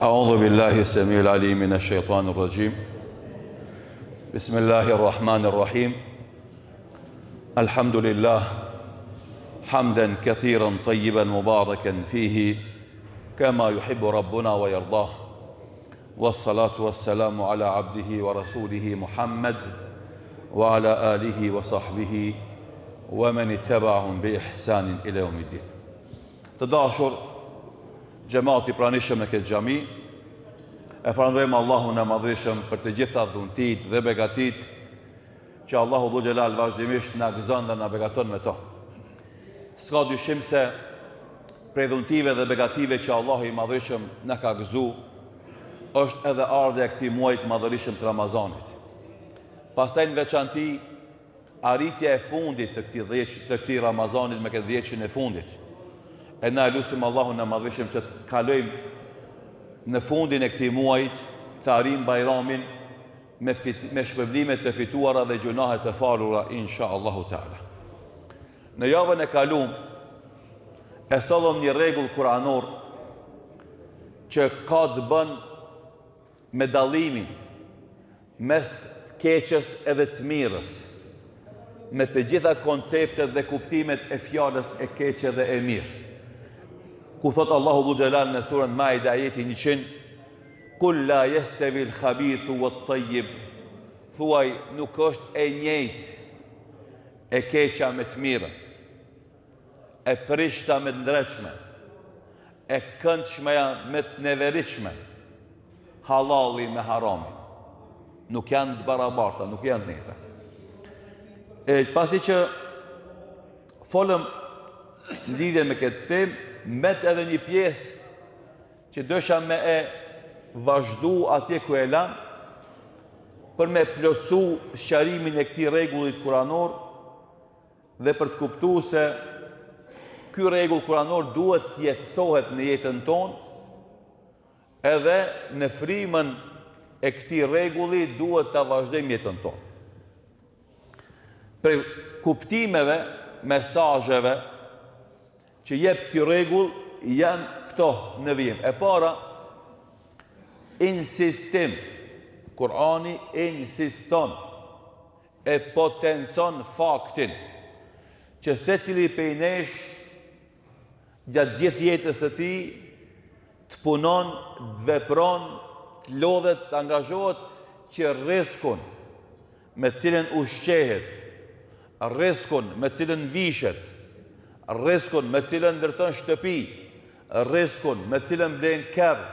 أعوذ بالله السميع العليم من الشيطان الرجيم. بسم الله الرحمن الرحيم. الحمد لله حمدا كثيرا طيبا مباركا فيه كما يحب ربنا ويرضاه، والصلاة والسلام على عبده ورسوله محمد وعلى آله وصحبه ومن اتبعهم بإحسان إلى يوم الدين. تداشر Gjemati pranishëm në këtë xhami, e falenderojmë Allahun e madhrishëm për të gjitha dhuntit dhe begatit që Allahu Dhu Xhelal vazhdimisht na gëzon dhe na begaton me to. S'ka dyshim se prej dhuntive dhe begative që Allahu i madhrishëm na ka gëzu, është edhe ardhja e këtij muaji të madhërishëm të Ramazanit. Pastaj në veçanti arritja e fundit të këtij Ramazanit me këtë dhjetëshin e fundit. E na lutim Allahun në madhëshëm që të kalojmë në fundin e këtij muajit, të arrijmë Bajramin me shpërblimet të fituara dhe gjunahet të falura, insha Allahu Teala. Në javën e kaluar e sollëm një rregull kuranor që ka të bën me dallimin mes të keqes edhe të mirës, me të gjitha konceptet dhe kuptimet e fjalës e keqe dhe e mirë. Ku thot Allahu Dhu Xhelal në surën Maide ajeti 100, Kull la yastawi al-khabithu wat-tayyib, thuaj nuk është e njëjtë e keqja me të mirën, e prishta me të ndretshme, e këndshmeja me të neveritshme, halali me haramin. Nuk janë të barabarta, nuk janë të njëjta. Pasi që folëm në lidhje me këtë temë, met edhe një pjesë që dësha me e vazhdu atje ku e lam, për me plotësu sqarimin e këtij rregullit kuranor dhe për të kuptuar se ky rregull kuranor duhet të jetësohet në jetën tonë, edhe në frymën e këtij rregulli duhet ta vazhdojmë jetën tonë. Për kuptimeve, mesazheve që jep ky rregull janë këto në vijim. E para, insistim. Kurani insiston, e potencon faktin që secili prej nesh gjatë gjithë jetës së tij të punon, të vepron, të lodhet, të angazhohet që rrezikun me të cilën ushqehet, rrezikun me të cilën vishet, rrezikun me cilën ndërton shtëpi, rrezikun me cilën blen kerr,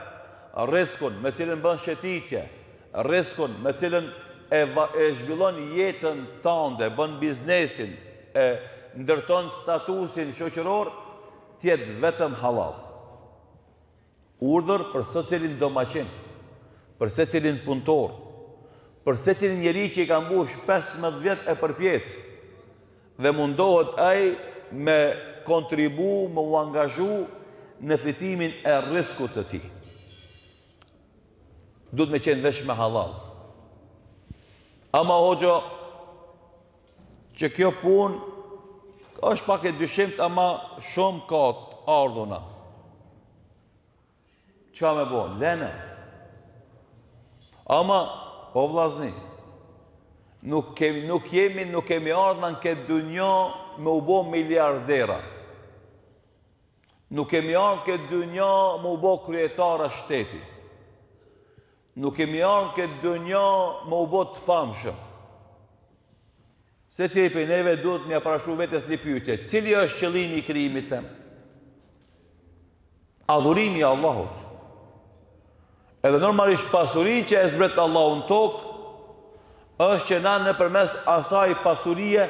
rrezikun me cilën bën shëtitje, rrezikun me cilën e zhvillon jetën tënde, bën biznesin, e ndërton statusin shoqëror, të jetë vetëm halal. Urdhër për secilin domaçin, për secilin punëtor, për secilin njeri që i ka mbush 15 vjet e përpjet dhe mundohet ai me kontribu, me u angazhu në fitimin e rrezikut të tij. Duhet me qenë vesh me halal. Ama hoxha, që kjo punë është pak e dyshimt, ama shumë ka të ardhuna. Çka me bo? Lene. Ama, po vllazni, nuk kemi ardhna në këtë dunjë me u bo miliardera. Nuk kemi ardhur këtë dunjë me u bo kryetara shteti. Nuk kemi ardhur këtë dunjë me u bo të famshëm. Secili prej neve duhet m'ia parashu vetes një pyetje. Cili është qëllimi i krijimit tëm? Adhurimi i Allahut. Edhe normalisht pasurinë që e zbret Allahu në tokë është që na nëpërmes asaj pasurie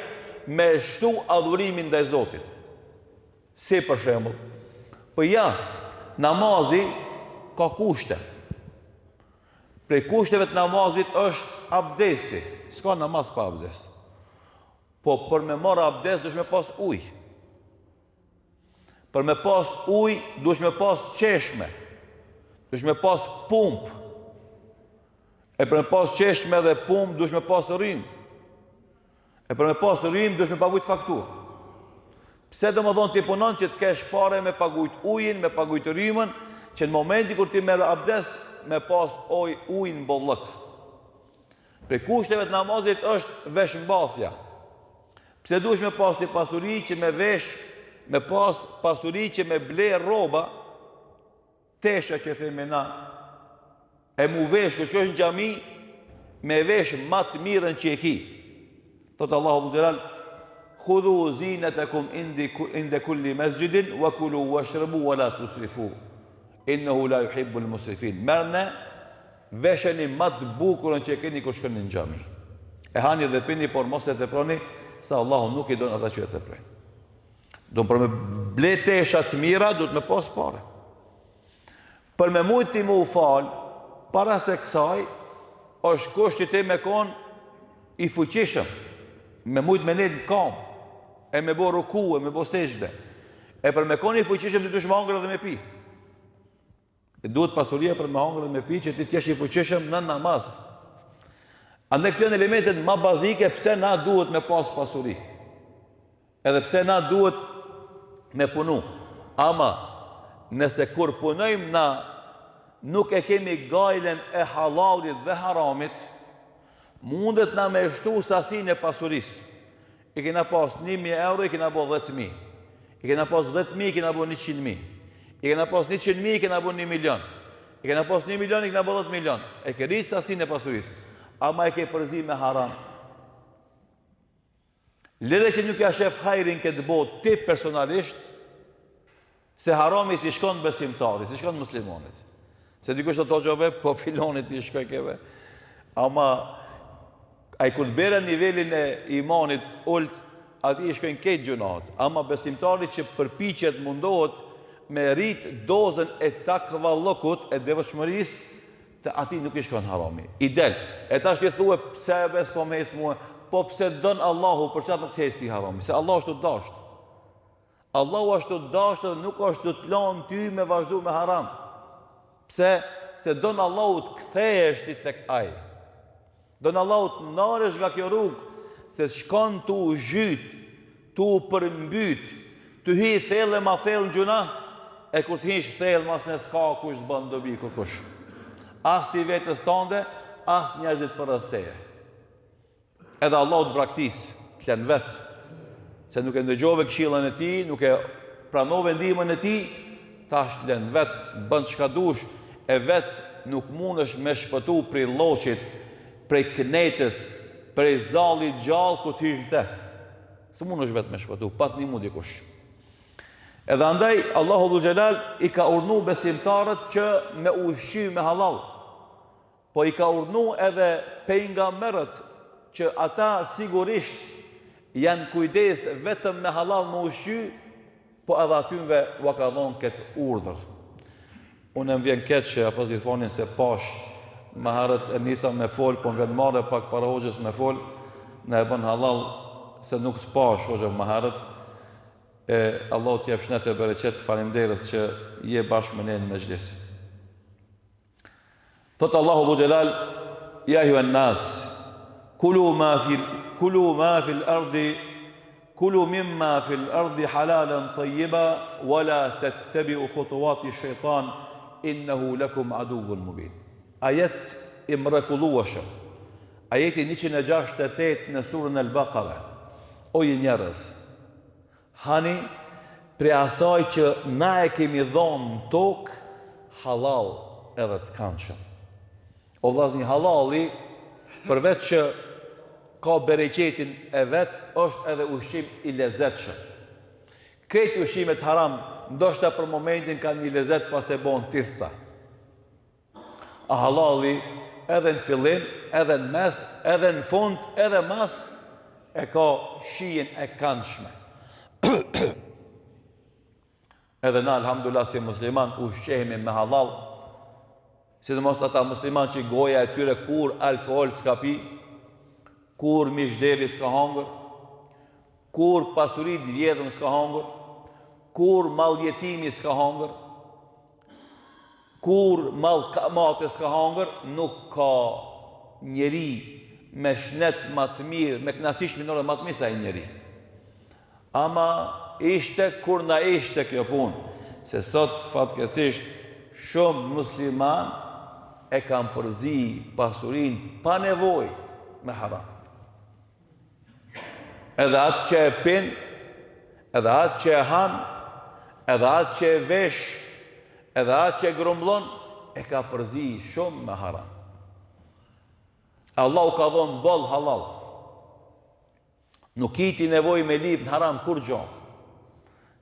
me shtu adhurimin ndaj Zotit. Si për shembull, po ja, namazi ka kushte. Prej kushteve të namazit është abdesti. S'ka namaz pa abdest. Po për me marrë abdest duhesh me pas ujë. Për me pas ujë duhesh me pas çeshme. Duhesh me pas pumpë. E për me pas çeshme dhe pumpë duhesh me pas rrymë. E për me pas rrymë duhesh me pagujt fakturë. Pse do më thonë ti punon që të kesh pare me pagujt ujin, me pagujt rrymën, që në momenti kur ti merr abdes me pas ujë në bollëk. Për kushteve të namazit është veshmbathja. Pse duhesh me pas një pasuri që me vesh, me pas pasuri që me ble rroba, tesha që themi na, e mu vesh, kër shkosh në xhami, me vesh ma të mirën që e ki. Thotë Allahu Gjelal, khudhu zinatakum inde kulli mesgjidin, wa kulu wa shrabu wa la tusrifu. Innehu la yuhibbul musrifin. Merne, vesheni ma të bukurën që e keni kër shkoni në xhami. E hani dhe pini, por mos e teproni, sa Allahu nuk i donë ata që e teprojnë. Do për me ble tesha të mira, du të me pas pare. Për me mujt ti mu falë, para se kësaj, është kusht që ti me konë i fuqishëm, me mujt me nejtë në kam, e me bo ruku, e me bo sejde. E për me konë i fuqishëm, ti dush me hangër dhe me pi. E duhet pasuria për me hangër dhe me pi, që ti t'jesh i fuqishëm në namaz. Ande këtë janë elementet ma bazike, pse na duhet me pas pasuri. Edhe pse na duhet me punu. Ama, nëse kur punojmë na, nuk e kemi gajlen e halalit dhe haramit, mundet na me shtu sasin e pasurisë. I kena pas 1.000 euro, i kena bo 10.000. I kena pas 10.000, i kena bo 100.000. I kena pas 100.000, i kena bo 1 milion. I kena pas 1 milion, i kena bo 10 milion. E ke rritë sasin e pasurisë. Ama e ke përzi me haram. Lere që nuk ja shef hajrin këtë botë ti personalisht, se harami si shkon besimtari, si shkon muslimonit. Se dikush të gjobe, po filonit i shkoj keve. Ama, a i kur të bere nivelin e imanit ult, ati i shkojnë këtë gjunat. Ama besimtari që përpiqet mundohet me rrit dozën e takvallokut e devotshmërisë, të ati nuk i shkon harami. I del. E ta shkje thue, pse e bes po me hec mua, po pse dën Allahu, për qatë nuk të hec ti harami. Se Allah është të dasht. Allahu është të dasht dhe nuk është të lanë ty me vazhdu me haram. Pse? Se dën Allahu të kthehesh ti tek aj. Dën Allahu të naresh nga kjo rrugë, se shkon të u zhyt, të u përmbyt, të hi thellë ma thellë në gjuna, e kur të hish thellë mas në s'ka kush zbën dobi kush. As ti vetës tënde, as njerëzit për rëtheje. Edhe Allah të braktis, të lënë vetë, se nuk e ndëgjove këshillën e ti, nuk e pranove ndihmën e ti, tash të lënë vetë, bënd çka dush, e vetë nuk mund është me shpëtu prej loqit, prej kënetës, prej zallit gjallë ku t'hysh te. Së mund është vetë me shpëtu, pat një mund dikush. Edhe andaj, Allahu Dhu Gjelal i ka urnu besimtarët që me ushqy me halal. Po i ka urnu edhe pejgamberët që ata sigurisht janë kujdes vetëm me halal me ushqy, po edhe atynve u ka dhonë këtë urdhër. Unë më vjen këtë që afazit fonin se pash më herët e nisa me fol, po më vjen marrë pak para hoxhës me fol, në e bën halal se nuk të pash hoxhë më herët. Allah t'jep shnet e bereqet, faleminderit që je bashkë me ne në mejlis. Thotë Allahu Dhu Gjelal, ja ayyuhan nas, kulu ma fil ardi, kulu mimma fil ardi halalan tayyiba, wala tattabi'u khutuwati shejtan, innehu lakum aduwwun mubin. Ajet i mrekullueshëm. Ajeti 168 në surën Al-Baqara. O ju njerëz, hani pre asaj që na e kemi dhonë në tokë, halal edhe të këndshëm. O vllazni, halali, përveç që ka bereqetin e vetë, është edhe ushqim i lezetshëm. Këtë ushqimet haram, ndoshta për momentin ka një lezet pas e bon tithta. A halali, edhe në fillim, edhe në mes, edhe në fund, edhe mas, e ka shijen e këndshme. Edhe na, alhamdulillah, si musliman, ushqehemi me halal, sidomos ata musliman që goja e tyre kur alkohol s'ka pi, kur mishderi s'ka hangër, kur pasurit vjedhën s'ka hangër, kur maljetimi s'ka hangër, kur malkamate s'ka hangër, nuk ka njeri me shnet ma të mirë, me knasish minore ma të mirë sa i njeri. Ama ishte kur na ishte kjo punë, se sot fatkesisht shumë musliman e kam përzi pasurin pa nevoj me haram. Edhe atë që e pin, edhe atë që e han, edhe atë që e vesh, edhe atë që e grumblon, e ka përzi shumë me haram. Allah u ka dhonë boll halal. Nuk i ti nevoj me lip në haram kur gjonë.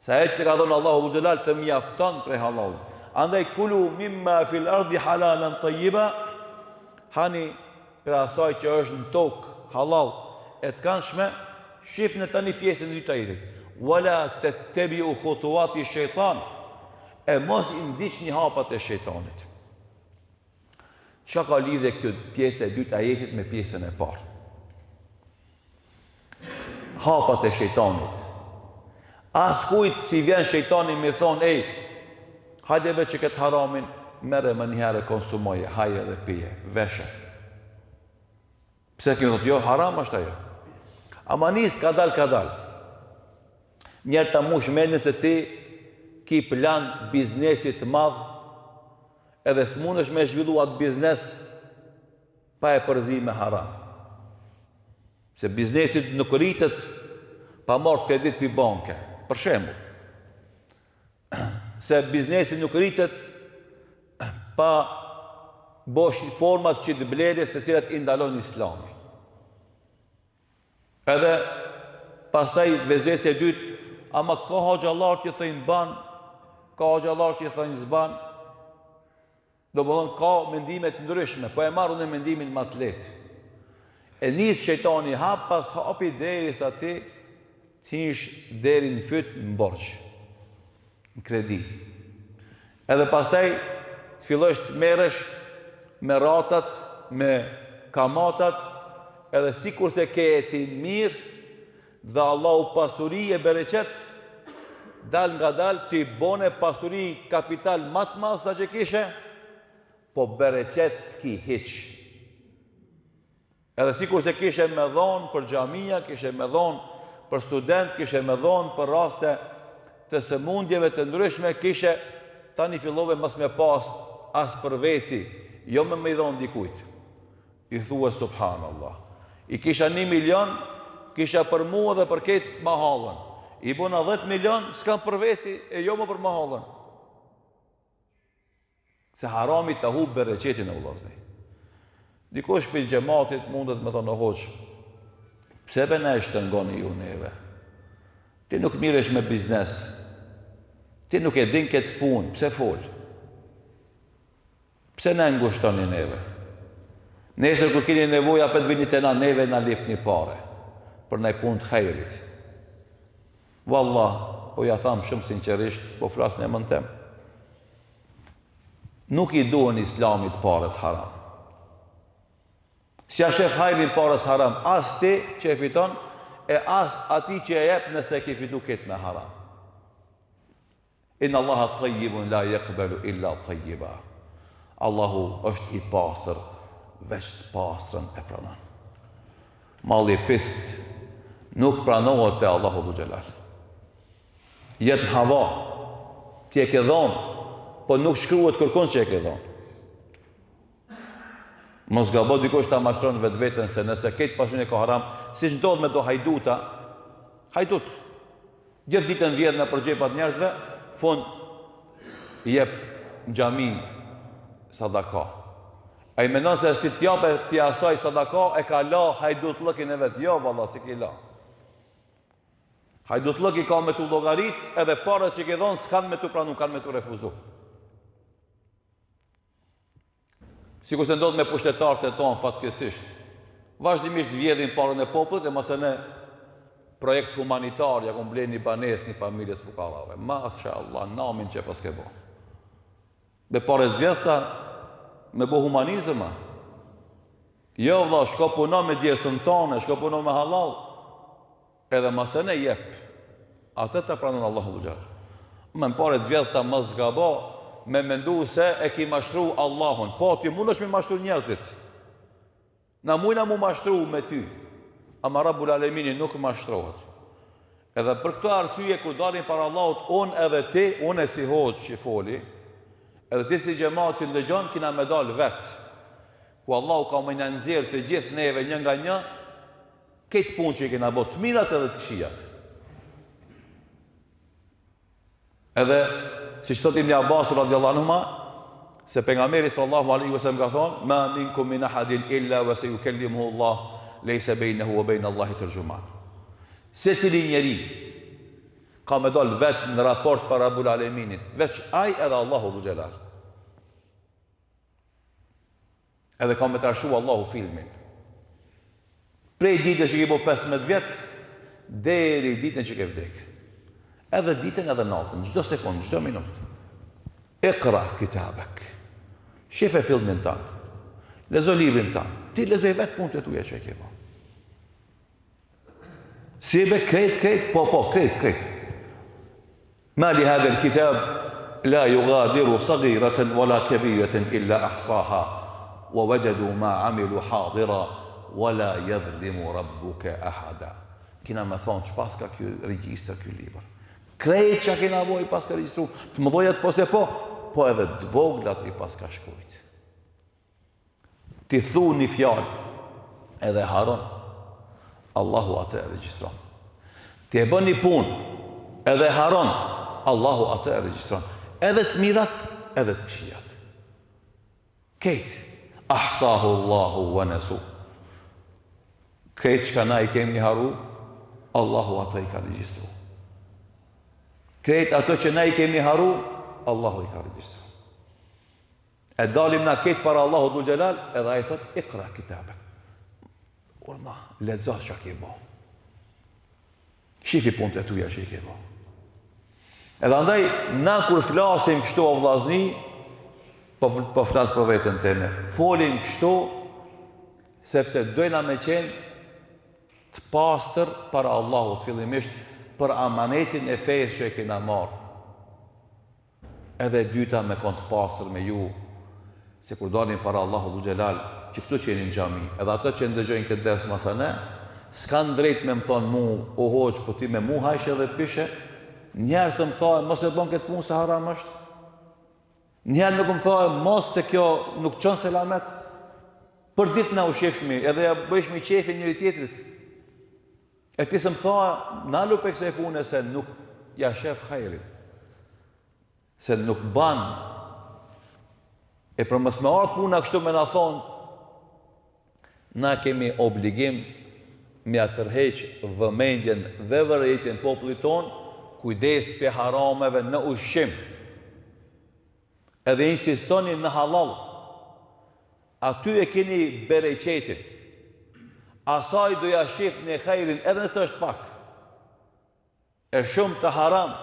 Sa e që ka dhonë Allahu Gjelal të mjafton prej halal. Andaj kulu mimma fil ardi halalan tayyiba, hani për asaj që është në tokë halal e të kanshme, shif në tani pjesën e dytë të ajetit. Wala tattabi'u khutuwati shejtan, e mos i ndiqni hapat e shejtanit. Çka ka lidhje kjo pjesë e dytë të ajetit me pjesën e parë? Hapat e shejtanit. As kujt si vjen shejtani me thonë, ej, hajde be që këtë haramin, mere më njëherë konsumoje, haje dhe pije, veshe. Pse kemi thotë, jo, haram është ajo. Ama nisë kadal. Njerë të mush mendin se ti ki plan biznesit madh, edhe s'mundesh me zhvillu atë biznes pa e përzi me haram. Se biznesit nuk rritet pa marrë kredit për banke, për shembull. Se biznesi nuk rritet pa bosh format që të blerjes të cilat i ndalon Islami. Edhe pastaj vezesja e dytë, ama ka hoxhallar që thënë ban, ka hoxhallar që thënë zban. Do më thonë ka mendimet ndryshme, po e marrë në mendimin më të lehtë. E nisë shejtani hap pas hapi derisa ti t'hish deri në fyt në borxh, në kredi. Edhe pastaj të fillosh të merresh me ratat, me kamatat, edhe sikur se ke ti mirë dhe Allahu pasuri e bereqet, dal nga dal ti bone pasuri kapital më të madh sa që kishe, po bereqet s'ki hiç. Edhe sikur se kishe me dhonë për xhamia, kishe me dhonë për student, kishe me dhonë për raste të sëmundjeve të ndryshme, kishe tani fillove mos me pas as për veti, jo me i dhonë dikujt. I thua subhanallah. I kisha 1 milion, kisha për mua dhe për ketë mahallën. I bona 10 milion, s'kam për veti, e jo më për mahallën. Se harami të hub bereqetin e vëllazni. Dikush për gjematit mundet me thonë hoqë, pse be ne shtëngoni ju neve? Ti nuk miresh me biznes, ti nuk e din këtë punë, pse fol? Pse ne ngushtoni neve? Nesër kur keni nevoja për të vini të na neve na lip një pare, për ne punë të hajrit. Wallah, po ja tham shumë sinqerisht, po flas në emën tem. Nuk i duhen Islamit paret haram. Si a shef hajrin parës haram, as ti që e fiton, e as ati që e jep nëse ke fitu këtë me haram. Inna Allaha tayyibun la yaqbalu illa tayyiba. Allahu është i pastër, veç të pastrën e pranon. Malli pist nuk pranohet te Allahu dhu xhelal. Jetë në hava, ti e ke dhonë, po nuk shkruhet kërkon që e ke dhonë. Mos gabo dikush ta mashtron vetveten se nëse këtë pasurinë ka haram, siç ndodh me do hajdut. Gjithë ditën vjedh në përgjepat njerëzve, fund i jep në xhami sadaka. Ai mendon se si t'jape pi asaj sadaka e ka la hajdutllëkin e vet. Jo valla, si ke la. Hajdutllëki ka me tu llogarit, edhe parat që ke dhon s'kan me tu pranu, kanë me tu refuzu. Sikur se ndodh me pushtetarët e tonë fatkeqësisht. Vazhdimisht vjedhin parën e popullit e mos e në projekt humanitar, ja ku mblen një banesë një familjes fukarave. Mashallah, namin që pas ke bo. Dhe parët vjedhta me bo humanizëm. Jo vlla, shko puno me djersën tonë, shko puno me halal. Edhe mos e në jep. Atë të pranon Allahu xhall. Me parët vjedhta mos gabo, me mendu se e ki mashtru Allahun. Po, ti mund është me mashtru njerëzit. Na mujna mu mashtru me ty. Ama Rabbul Alemini nuk mashtrohet. Edhe për këto arsye, kur dalin para Allahut, unë edhe ti, unë e si hoqë që foli, Edhe ti si xhamat që ndëgjon, kina me dal vet. Ku Allahu ka më nxjerr të gjithë neve një nga një, këtë punë që i kena bërë, të mirat edhe të këqijat. Edhe siç thot Ibn Abbas radhiyallahu anhu, se pejgamberi sallallahu alaihi wasallam ka thonë, ma minkum min ahadin illa wa sayukallimuhu Allah, laysa bainahu wa bain Allahi tarjuman. Secili njeri ka me dal vetë në raport para Rabbul Aleminit, veç aj edhe Allahu dhu gjelal. Edhe ka me të arshu Allahu filmin. Prej ditën që ke bo 15 vjetë, deri ditën që ke vdek. Edhe ditën edhe natën, gjdo sekundë, gjdo minutë. Iqra kitabek. Shife filmin tanë. Lezo librin tanë. Ti lezoj vetë punë të tuja që ke bo. Si e be krejt, krejt. ما لهذا الكتاب لا يغادر صغيرة ولا كبيرة إلا أحصاها ووجدوا ما عملوا حاضرا ولا يظلم ربك أحدا. Kina me thonë që pas ka kjo regjistër kjo libër. Krejt që kina boj pas ka regjistru, të më dhojat po se po edhe dvoglat i pas ka shkujt. Ti thu një fjallë edhe haron, Allahu atë e regjistron. Ti e bën një punë edhe haron, Allahu atë e regjistron. Edhe të mirat, edhe të këqijat. Kejt, ahsahu Allahu wa nasu. Kejt që na i kemi haru, Allahu atë i ka regjistru. Kejt ato që na i kemi haru, Allahu i ka regjistru. E dalim na kejt para Allahu dhul gjelal, edhe a i thot, ikra kitabek. Urna, lexo që ke bo. Shifi punët e tuja që i ke bo. Edhe andaj, na kur flasim kështu o vllazni, po flas për veten teme. Folim kështu, sepse dojna me qenë të pastër para Allahut, fillimisht për amanetin e fejës që e kena marë. Edhe dyta me konë të pastër me ju, se kur dalim para Allahut dhu gjelal, që këtu që jeni në xhami, edhe ato që ndëgjojnë këtë ders masane, s'kan drejt me më thonë mu, o hoq, po ti me mu hajshe dhe pishe, njerë se më thonë, mos e bon këtë punë se haram është, njerë nuk më thonë, mos se kjo nuk qënë selamet, për ditë na u shifmi, edhe ja bëjshmi qefi njëri tjetrit, e ti se më thonë, nalu për këse punë se nuk ja shef hajrit, se nuk ban, e për mos me ardhë puna kështu me na thonë, na kemi obligim me atërheq vëmendjen dhe vërejtjen popullit tonë, kujdes për harameve në ushqim. Edhe insistoni në halal. Aty e keni bereqetin. Asaj do ja shifni e hajrin edhe nëse është pak. E shumë të haram.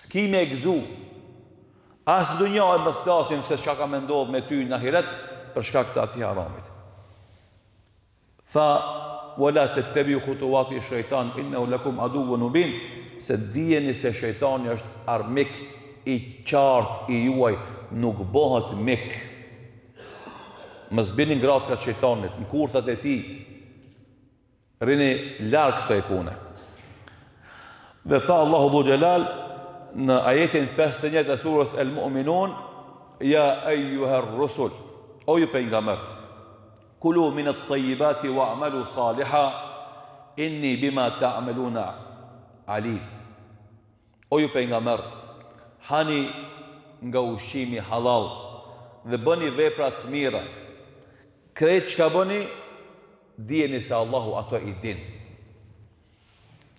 S'ki me gzu. As në dunja e më skasim se shka ka me ndodhë me ty në ahiret për shkak të ati haramit. Tha, wala tattabi'u khutuwati shejtan innahu lakum aduwwun mubin, se dijeni se shejtani është armik i qartë i juaj, nuk bëhet mik. Mos bini ngratë ka shejtanit, në kurthat e tij. Rini larg kësaj pune. Dhe tha Allahu dhu xhelal në ajetin 51 të surës El Mu'minun, ja eyyuhar rusul, o ju pejgamber, kulu min at-tayyibati wa'malu salihan inni bima ta'maluna alim. O ju pejgamber, hani nga ushqimi halal dhe bëni vepra të mira. Krejt çka bëni, dijeni se Allahu ato i din.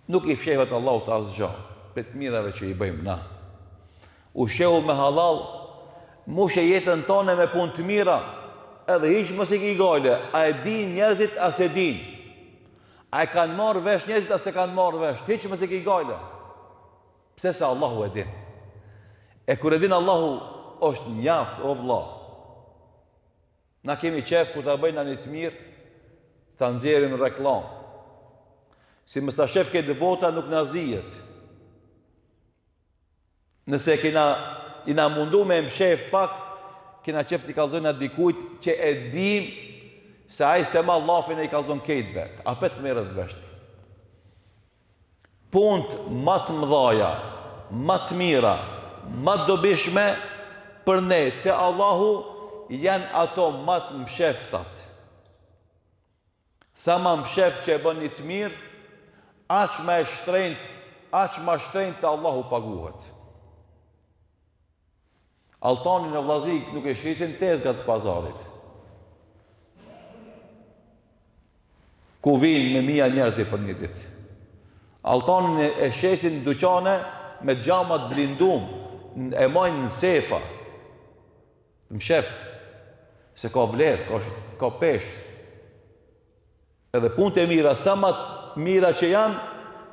Nuk i fshehet Allahu të asgjë për të mirave që i bëjmë na. Ushqehu me halal, mushe jetën tonë me punë të mira, edhe hiq mos i ki gale, a e din njerëzit as e din. A e kanë marrë vesh njerëzit as e kanë marrë vesh, hiq mos i ki gale. Pse se Allahu e din. E kur e din Allahu është njaft, o vlla. Na kemi qef kur ta bëjnë një të mirë, ta nxjerrim reklam. Si mos ta shef këtë bota nuk na zihet. Nëse ina mundu me mshef pak, kina qef t'i kalzojnë atë dikujt që e dim se ai se ma lafin e i kalzon kejt vetë, apet merët vesht. Punt ma të mdhaja, ma të mira, më të dobishme për ne te Allahu janë ato më të msheftat. Sa më msheft që e bën një të mirë, aq më shtrenjtë te Allahu paguhet. Altani në vllazik nuk e shisin tezgat të pazarit, ku vinë me mija njerëzi për një ditë. Altanin e shesin dyqane me xhamat blindum, e majnë në sefa, më sheft, se ka vlerë, ka pesh. Edhe punët e mira, sa më të mira që janë,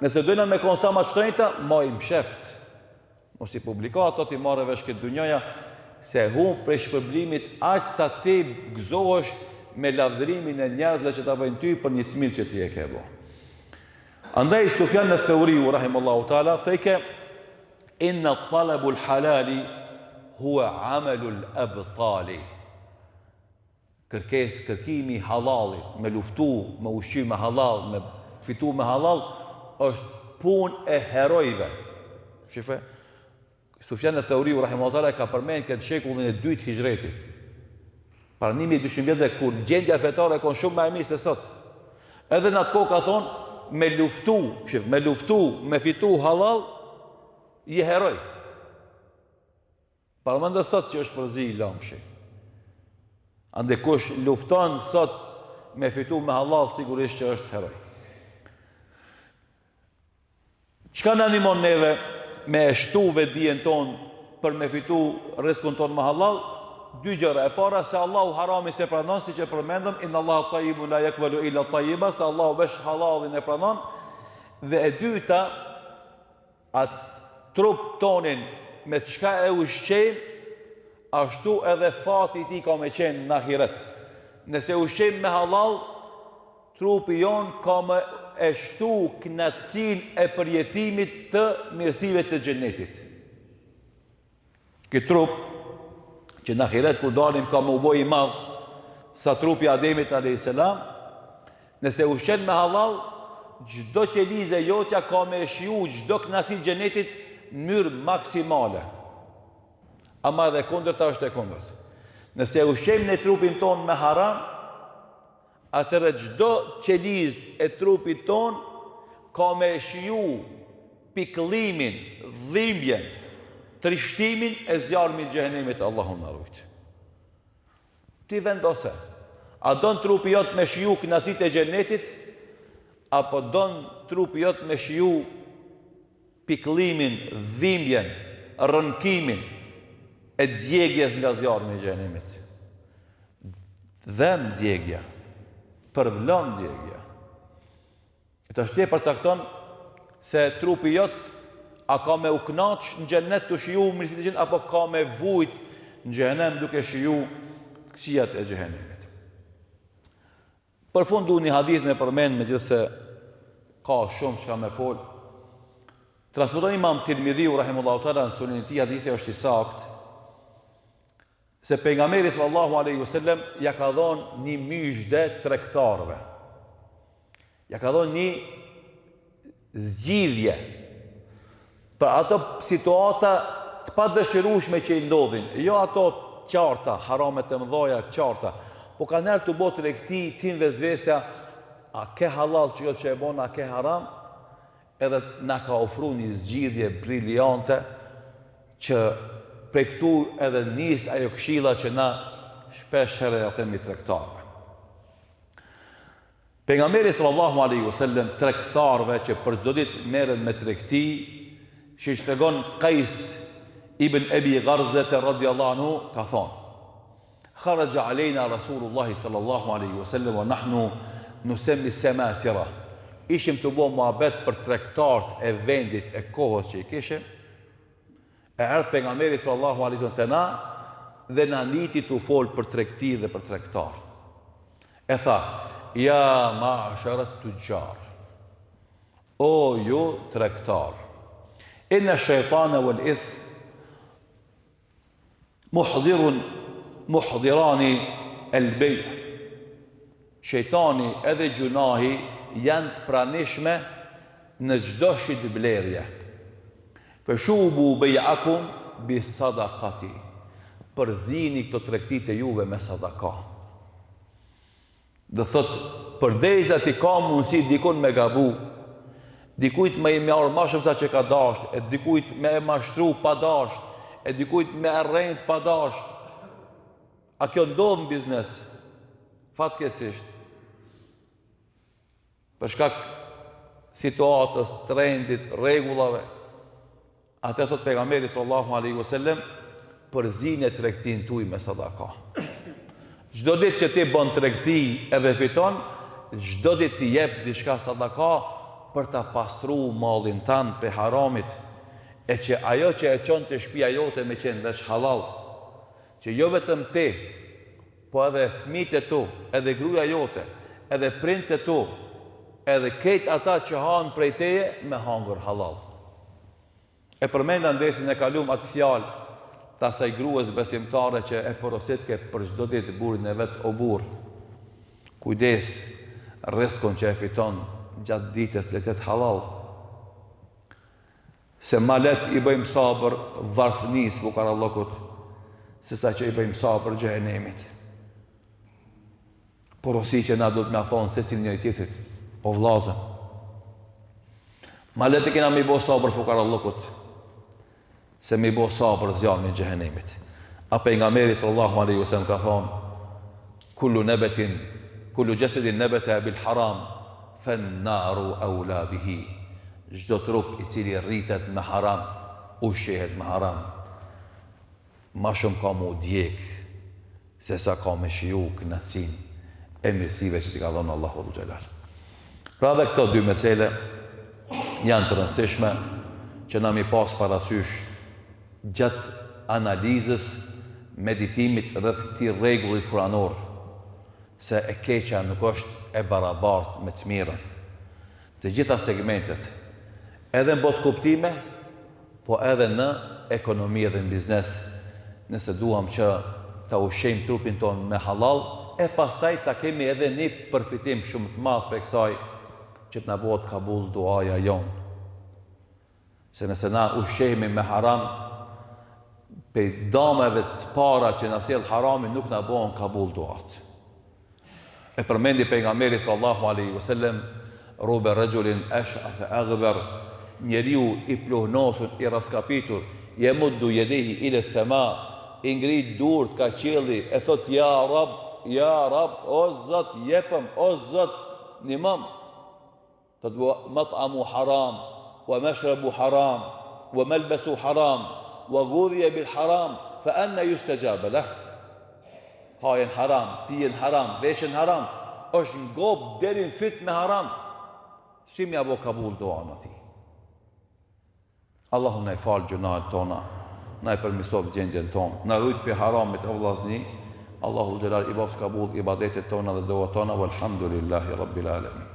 nëse dojna me konë sa më të shtrenjta, majnë më sheft. Mos i publika ato ti marrë vesh këtë dunjaja, se humbë prej shpërblimit aq sa ti gëzohesh me lavdërimin e njerëzve që ta bëjnë ty për një të mirë që ti e ke bo. Andaj Sufjan al-Thauriu rahimallahu taala theke inna talabul halali huwa amalul abtali. Kërkimi halalit, me luftu, me ushqy me halal, me fitu me halal, është punë e herojve. Shife, Sufjan al-Thauriu rahimallahu taala ka përmend këtë shekullin e 2 hijretit. Para 1200 vjetëve, kur gjendja fetare konë shumë më e mirë se sot. Edhe në atë kohë ka thonë, me luftu, me fitu halal, je heroj. Para mendë sot që është përzi i lamshi. Ande kush lufton sot me fitu me halal, sigurisht që është heroj. Çka na animon neve me shtu vetdijen tonë për me fitu rrezikun tonë me halal? Dy gjëra. E para, se Allahu harami se pranon, si që përmendëm, inna Allahu tayyibun la yaqbalu illa tayyiba, se Allahu vesh halalin e pranon. Dhe e dyta, atë trup tonin me çka e ushqejmë, ashtu edhe fati i tij ka me qenë në ahiret. Nëse ushqejmë me halal, trupi jon ka me e shtu knatësinë e përjetimit të mirësive të xhenetit. Ky trup që në ahiret kur dalim ka më u bë i madh sa trupi Ademit a.s. Nëse ushqen me halal, çdo qelizë jotja ka me shiju çdo kënaqësi të xhenetit në mënyrë maksimale. Ama edhe kundërta është e kundërt. Nëse ushqejmë në trupin ton me haram, atëherë çdo qelizë e trupit ton ka me shiju pikëllimin, dhimbjen, trishtimin e zjarmit të xhenemit, Allahu na ruaj. Ti vendose, a don trupi jot me shiju kënaqësitë e xhenetit, apo don trupi jot me shiju pikëllimin, dhimbjen, rrënkimin e djegjes nga zjarmi i xhenemit? Dhem djegja, përvlon djegja. E të shtje përcakton se trupi jot a ka me u knaq në xhenet të shiju mirësitë e xhenemit, apo ka me vujt në xhenem duke shiju këqijat e xhenemit. Për fund du një hadith me përmend, megjithëse ka shumë çka me fol. Transmeton Imam Tirmidhiu rahimahullahu taala në sunenin e tij, hadithi është i saktë, se pejgamberi sallallahu alaihi wasallam ja ka dhënë një myshde tregtarëve. Ja ka dhënë një zgjidhje për ato situata të padëshirueshme që i ndodhin, jo ato qarta, haramet e mëdha qarta, po ka nërë të botë tregti tin vezvesja, a ke halal që jo që e bon, a ke haram, edhe na ka ofru një zgjidhje briljante që prej këtu edhe nis ajo këshilla që na shpesh herë ja themi tregtarëve. Pejgamberi sallallahu alaihi wasallam tregtarëve që për çdo ditë merren me tregti, që i shpjegon Qais ibn Abi Gharzah radhiyallahu anhu, ka thonë: "Kharaja alejna Rasulullah sallallahu alaihi wasallam wa nahnu nusemmi semasira." Ishim të bëjmë muhabet për tregtarët e vendit e kohës që i kishim. E erdhi pejgamberi sallallahu alaihi wasallam te na dhe na niti të fol për tregti dhe për tregtar. E tha: "Ya ma'sharat tujjar." O ju tregtar, inna shaytana wal ith muhdirani al-bay'. Shejtani edhe gjunahi janë të pranishme në çdo shitblerje. Feshubu bay'akum bi sadaqati. Përzini këto tregtit e juve me sadaka. Dhe thot, përdejsa ti ka mundësi dikun me gabu, dikujt me i marrë ma shumë sa që ka dasht, e dikujt me e mashtru pa dasht, e dikujt me e rrejt pa dasht. A kjo ndodhë në biznes? Fatkesisht. Për shkak situatës, trendit, regullave. Atë thot pejgamberi sallallahu alaihi wasallam, përzini e tregtin tuaj me sadaka. Çdo ditë që ti bën tregti edhe fiton, çdo ditë ti jep diçka sadaka për ta pastruar mallin tan pe haramit, e që ajo që e çon te shtëpia jote me qenë veç halal, që jo vetëm ti, po edhe fëmijët e tu, edhe gruaja jote, edhe prindët e tu, edhe këtë ata që hanë prej teje me hangër halal. E përmenda ndesin e kalum atë fjalë të asaj gruas besimtare që e porosit ke për çdo ditë burrin e vet o burr. Kujdes, rrezikun që e fiton gjatë ditës le të jetë halal. Se ma let i bëjmë sabër varfënis fukarallokut, se sa që i bëjmë sabër xhehenemit. Porosi që na do të na thonë se si njëri tjetrit, o vllazë. Ma let e kena me i bo sabër fukarallokut, se me i bo sabër zjarmi i xhehenemit. A pejgamberi sallallahu alaihi wasallam ka thonë, kullu jasadin nabata bil haram, fan naru awla bihi. Çdo trup i cili rritet me haram, ushqehet me haram, ma shumë ka mu djek, se sa ka me shiju knacin e mirësive që t'i ka dhënë Allahu Dhul Xhelal. Pra dhe këto dy mesele janë të rëndësishme që na mi pas parasysh gjatë analizës, meditimit rreth këtij rregullit kuranor, se e keqja nuk është e barabartë me të mirën. Të gjitha segmentet, edhe në botë kuptime, po edhe në ekonomi dhe në biznes, nëse duham që ta ushqejmë trupin ton me halal, e pastaj ta kemi edhe një përfitim shumë të madh për kësaj që të na bëhet kabul duaja jonë. Se nëse na ushqejmë me haram, pe dameve të para që na sjell harami nuk na bëhen kabul duat. E përmendi pejgamberi sallallahu alaihi wasallam, rube rajulin ash'ath aghbar, njeriu i plohnosur, i raskapitur, yamuddu yadihi ila sama, i ngrit durt ka qielli, e thot ja rab, o Zot, jepëm, o Zot, nimam. Thot mat'amu haram, wa mashrabu haram, wa malbasu haram, wa ghudhiya bil haram, fa anna yustajaba lah. Hajen haram, pijen haram, veshen haram, është ngop deri në fyt me haram. Si më apo kabul duan atij. Allahu na i fal gjunahet tona, na i përmirësoj gjendjen tonë, na rujt pe haramit o vllazni. Allahu xhelal i bof kabul ibadetet tona dhe duat tona, walhamdulillahi rabbil alamin.